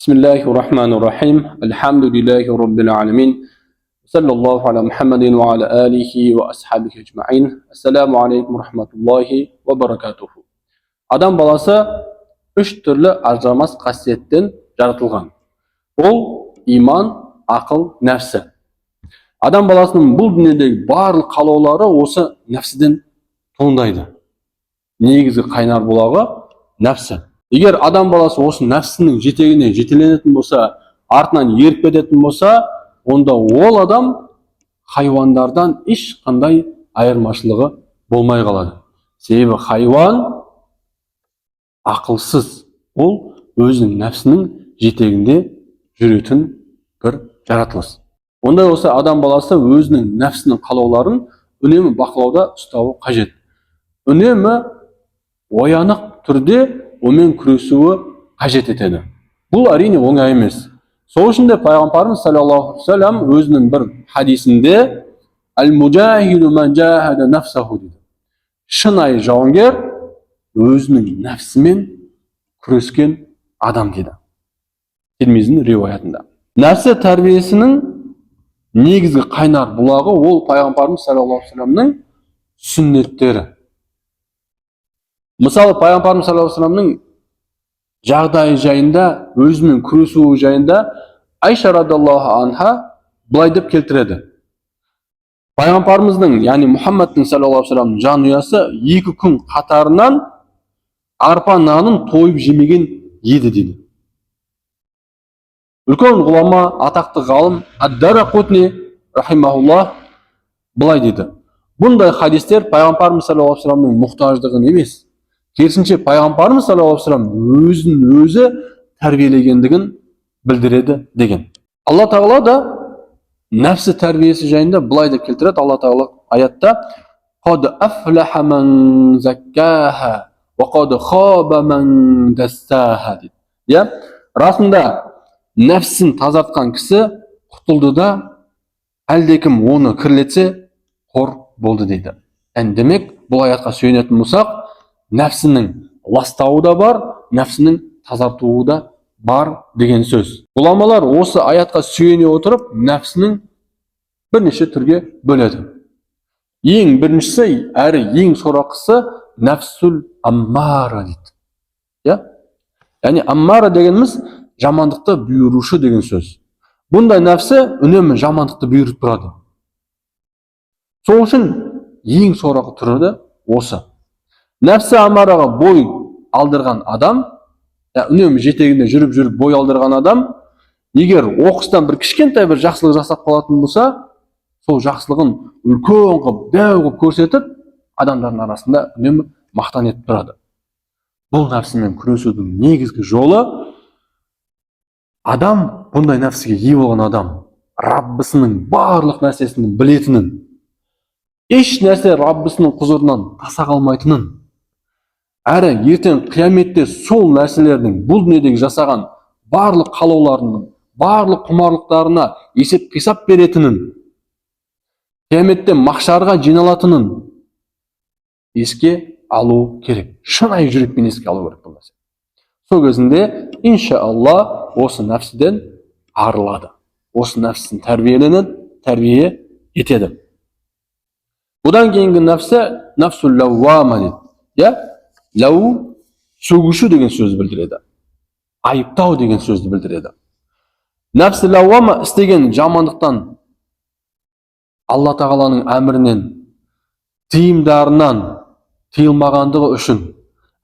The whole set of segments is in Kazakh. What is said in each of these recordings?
Bismillahirrahmanirrahim. Elhamdülillahi Rabbil alemin. Sallallahu ala Muhammedin ve ala alihi ve ashabihi ecma'in. Esselamu aleyküm ve rahmetullahi ve berekatuhu. Adam balası üç türlü ajramaz qasiyetten yaratılgan. Ол iman, akıl, nefsi. Адам баласының бұл дүниедегі барлық қалаулары осы нәпсіден туындайды. Негізгі қайнар бұлағы нәпсі. Егер адам баласы осы нәпсінің жетегіне жетеленетін болса, артынан еріп кететін болса, онда ол адам хайуандардан ешқандай айырмашылығы болмай қалады. Себебі хайуан ақылсыз, ол өзінің нәпсінің жетегінде жүретін бір жаратылыс. Онда осы адам баласы өзінің нәпсінің қалауларын үнемі бақылауда ұстауы қажет. Үнемі оянық түрде онымен күресуі қажет етеді. Бұл әрине оңай емес. Сол үшін де пайғамбарымыз саллаллаху алейхи ва саллям өзінің бір хадисінде әл-мужахиду ман жахада нафсаху дейді. Шынайы жауынгер өзінің нәпсімен күрескен адам дейді. Тирмизидің риуаятында. Нәпсі тәрбиесінің негізгі қайнар бұлағы ол пайғамбарымыз саллаллаху алейхи ва саллямның сүннеттері. Мысалы, пайғамбарымыз саллаллаху алейхи ва саллямның жағдайы жайында, өзімен күресуі жайында Айша радиаллаху анха былай деп келтіреді. Пайғамбарымыздың, яғни Мұхаммадтың саллаллаху алейхи ва саллямның жанұясы 2 күн қатарынан арпа нанын тойып жемеген еді дейді. Үлкен ғұлама, атақты ғалым Ад-Дарақутни рахимахуллах былай дейді. Бұндай хадистер пайғамбарымыз саллаллаху алейхи ва саллямның мұқтаждығын емес, керісінше пайғамбарымыз саллаллаху алейхи ва саллям өзін өзі тәрбиелегендігін білдіреді деген. Алла тағала да нәпсі тәрбиесі жайында былай деп келтіреді. Алла тағала аятта «Қад афлаха ман заккаха ва қад хаба ман дастаха» дейді. Я, расында нәпсін тазартқан кісі құтылды да, әлдекім оны кірлетсе қор болды дейді. Демек, бұл аятқа сүйенетін болсақ, нәпсінің ластауы да бар, нәпсінің тазартуы да бар деген сөз. Ғұламалар осы аятқа сүйене отырып, нәпсінің бірнеше түрге бөледі. Ең біріншісі, әрі ең сорақысы нәпсүл аммара дейді. Яғни аммара дегеніміз жамандықты бұйырушы деген сөз. Бұндай нәпсі үнемі жамандықты бұйырып тұрады. Сол үшін ең сорақы түрі осы. Нәпсі амараға бой алдырған адам, үнемі жетегінде жүріп бой алдырған адам, егер оқыстан бір кішкентай бір жақсылық жасап қалатын болса, сол жақсылығын үлкен қылып, дәу қылып көрсетіп, адамдардың арасында үнемі мақтан етіп тұрады. Бұл нәпсімен күресудің негізгі жолы, адам, бұндай нәпсіге ие болған адам, Раббысының барлық нәрсесін білетінін, еш нәрсе Раббысының құзырынан таса қалмайтынын, әрі ертең қияметте сол нәрселердің бұл дүниедегі жасаған барлық қалауларының, барлық құмарлықтарына есеп қисап беретінін, қияметте махшарға жиналатынын еске алу керек. Шынайы жүрекпен еске алу керек бұл нәрсе. Сол кезінде, иншалла, осы нәпсіден арылады. Осы нәпсісін тәрбие етеді. Бұдан кейінгі нәпсі нәпсүл лауама дейді. Лау сөгуші деген сөзді білдіреді. Айыптау деген сөзді білдіреді. Нәпсі лауама істеген жамандықтан, Алла тағаланың әмірінен, тыйымдарынан тыйылмағандығы үшін,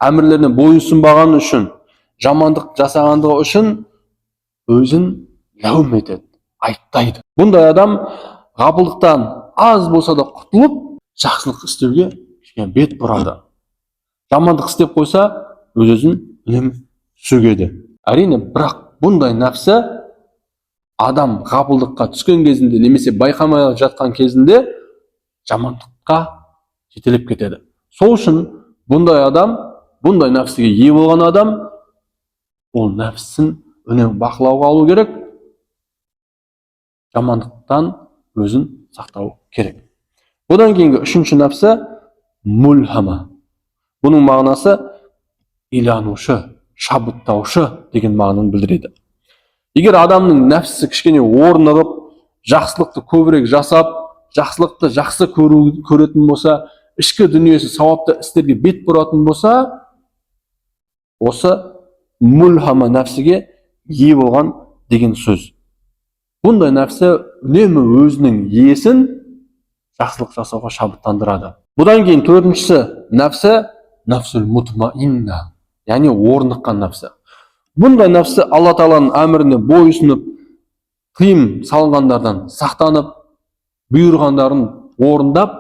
әмірлеріне бойұсынбағаны үшін, жамандық жасағандығы үшін өзін ләум етеді, айыптайды. Бұндай адам ғапылдықтан аз болса да құтылып, жақсылық істеуге бет бұрады. Жамандық істеп қойса, өзін үнемі сөгеді. Әрине, бірақ бұндай нәпсі адам ғапылдыққа түскен кезінде, немесе байқамай жатқан кезінде жамандыққа жетелеп кетеді. Сол үшін бұндай адам, бұндай нәпсіге ие болған адам, ол нәпсісін үнемі бақылауға алу керек, жамандықтан өзін сақтау керек. Бұдан кейінгі үшінші нәпсі мульхама. Бұның мағынасы иланушы, шабыттаушы деген мағынаны білдіреді. Егер адамның нәпсісі кішкене орнығып, жақсылықты көбірек жасап, жақсылықты жақсы көретін болса, ішкі дүниесі сауапты істерге бет бұратын болса, осы мульхама нәпсіге ие болған деген сөз. Бұндай нәпсі үнемі өзінің иесін жақсылық жасауға шабыттандырады. Бұдан кейін төртіншісі нәпсі нафсул мутмаинна, яғни орныққан нәпсі. Бұндай нәпсі Алла Тағаланың әміріне бойұсынып, тыйым салынғандардан сақтанып, бұйырғандарын орындап,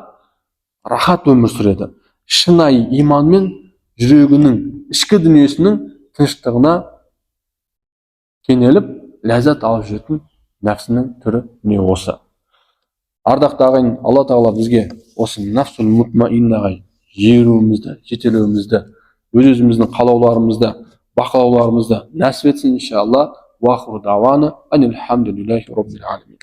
рахат өмір сүреді. Шынайы иманмен жүрегінің ішкі дүниесінің тыныштығына кенеліп, ләззат алып жүретін нәпсінің түрі не осы. Ардақты ағайын, Алла Тағала бізге осы нафсул мутмаиннаға еруімізді, жетелеуімізді, өз-өзіміздің қалауларымызды, бақылауларымызды нәсіп етсін, иншалла. Уахру давана анил хамдулиллахи роббил алемин.